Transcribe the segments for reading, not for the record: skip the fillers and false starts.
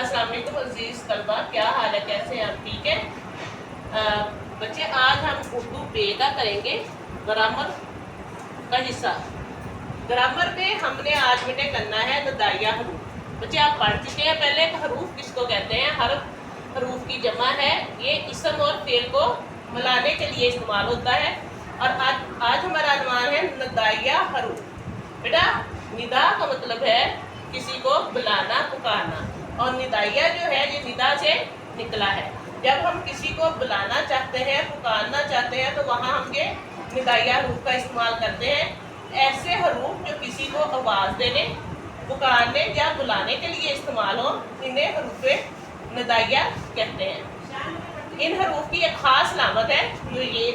अस्सलाम वालेकुम अजीज तलबा, क्या हाल है, कैसे हैं आप? ठीक है बच्चे, आज हम उर्दू बे का करेंगे ग्रामर का हिस्सा। ग्रामर में हमने आज बेटे करना है नदाइया हरूफ। बच्चे आप पढ़ चुके हैं पहले हरूफ किसको कहते हैं। हरूफ की जमा है, ये इसम और फेल को मिलाने के लिए इस्तेमाल होता है। और आज हमारा अनुमान है नदाइया हरूफ। बेटा निदा का मतलब है किसी को बुलाना, पुकारना, और निदाइया जो है ये निदा से निकला है। जब हम किसी को बुलाना चाहते हैं, पुकारना चाहते हैं, तो वहाँ हम ये निदाइया हरूफ का इस्तेमाल करते हैं। ऐसे हरूफ जो किसी को आवाज़ देने, पुकारने या बुलाने के लिए इस्तेमाल हो, इन्हें हरूफ निदाइया कहते हैं। इन हरूफ की एक ख़ास अलामत है जो ये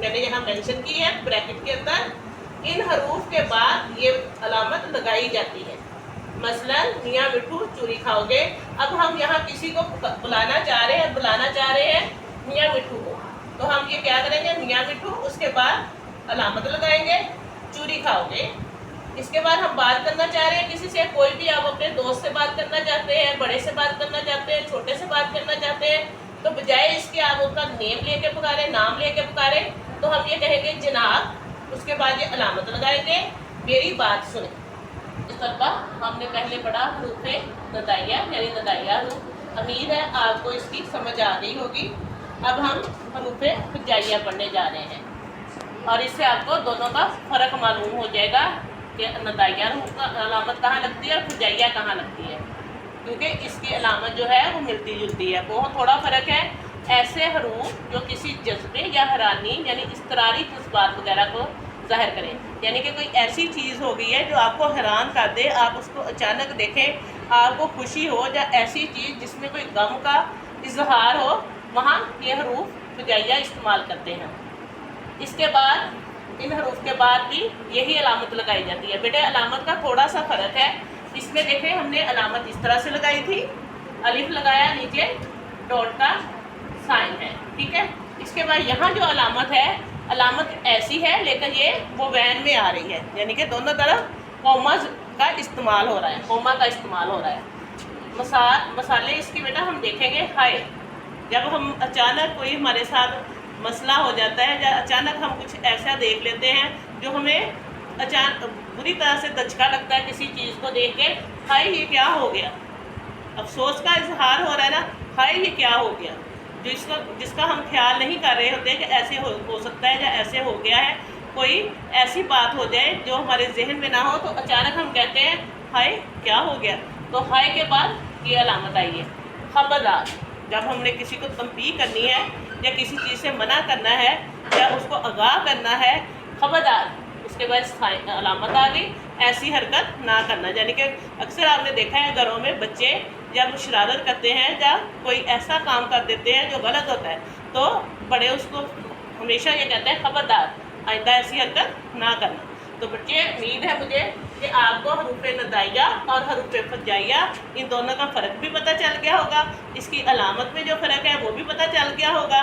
मैंने यहाँ मेंशन की है ब्रैकेट के अंदर। इन हरूफ के बाद ये अलामत लगाई जाती है। मसलन मियाँ मिठू चूरी खाओगे। अब हम यहाँ किसी को बुलाना चाह रहे हैं मियाँ मिठू को, तो हम ये क्या करेंगे, मियाँ मिठू, उसके बाद अलामत लगाएंगे चूरी खाओगे। इसके बाद हम बात करना चाह रहे हैं किसी से, कोई भी आप अपने दोस्त से बात करना चाहते हैं, बड़े से बात करना चाहते हैं, छोटे से बात करना चाहते हैं, तो बजाय इसके आप उनका नेम लेके पुकारें, नाम लेके पुकारें, तो हम ये कहेंगे जनाब। उसके बाद ये अलामत लगाएंगे मेरी बात सुने। इस तरह हमने पहले पढ़ा हरूफ नदाइया यानी नदाइया हरूफ। उम्मीद है आपको इसकी समझ आ गई होगी। अब हम हरूफ हिजाइया पढ़ने जा रहे हैं और इससे आपको दोनों का फ़र्क मालूम हो जाएगा कि नदाइया हरूफ का अलामत कहाँ लगती है और हिजाइया कहाँ लगती है, क्योंकि इसकी अलामत जो है वो मिलती जुलती है, बहुत थोड़ा फ़र्क है। ऐसे हरूफ जो किसी जज्बे या हैरानी यानी इस्तरारी जज्बात वगैरह को ज़ाहिर करें, यानी कि कोई ऐसी चीज़ हो गई है जो आपको हैरान कर दे, आप उसको अचानक देखें, आपको खुशी हो, या ऐसी चीज़ जिसमें कोई गम का इजहार हो, वहाँ ये हरूफ हिजाइया इस्तेमाल करते हैं। इसके बाद इन हरूफ के बाद भी यही अलामत लगाई जाती है। बेटे अलामत का थोड़ा सा फ़र्क है। इसमें देखें हमने अलामत इस तरह से लगाई थी, अलिफ लगाया, नीचे डॉट का साइन है, ठीक है। इसके बाद यहाँ जो अलामत है, अलामत ऐसी है लेकिन ये वो वैन में आ रही है, यानी कि दोनों तरफ कॉमा का इस्तेमाल हो रहा है, कॉमा का इस्तेमाल हो रहा है। मसाले इसकी बेटा हम देखेंगे हाय। जब हम अचानक कोई हमारे साथ मसला हो जाता है या अचानक हम कुछ ऐसा देख लेते हैं जो हमें अचानक बुरी तरह से दचका लगता है किसी चीज़ को देख के, हाय ये क्या हो गया, अफसोस का इजहार हो रहा है ना, हाय ये क्या हो गया, जिसका हम ख्याल नहीं कर रहे होते कि ऐसे हो सकता है या ऐसे हो गया है। कोई ऐसी बात हो जाए जो हमारे जहन में ना हो, तो अचानक हम कहते हैं हाय क्या हो गया। तो हाय के बाद ये अलामत आई है खबरदार। जब हमने किसी को तंबीह करनी है या किसी चीज़ से मना करना है या उसको आगाह करना है, खबरदार, उसके बाद अलामत आ गई, ऐसी हरकत ना करना। यानी कि अक्सर आपने देखा है घरों में बच्चे जब शरारत करते हैं या कोई ऐसा काम कर देते हैं जो गलत होता है, तो बड़े उसको हमेशा ये कहते हैं खबरदार आइंदा ऐसी हरकत ना करना। तो बच्चे उम्मीद है मुझे कि आपको हरूफ नदाइया और हरूफ हिजाइया इन दोनों का फ़र्क भी पता चल गया होगा, इसकी अलामत में जो फ़र्क है वो भी पता चल गया होगा।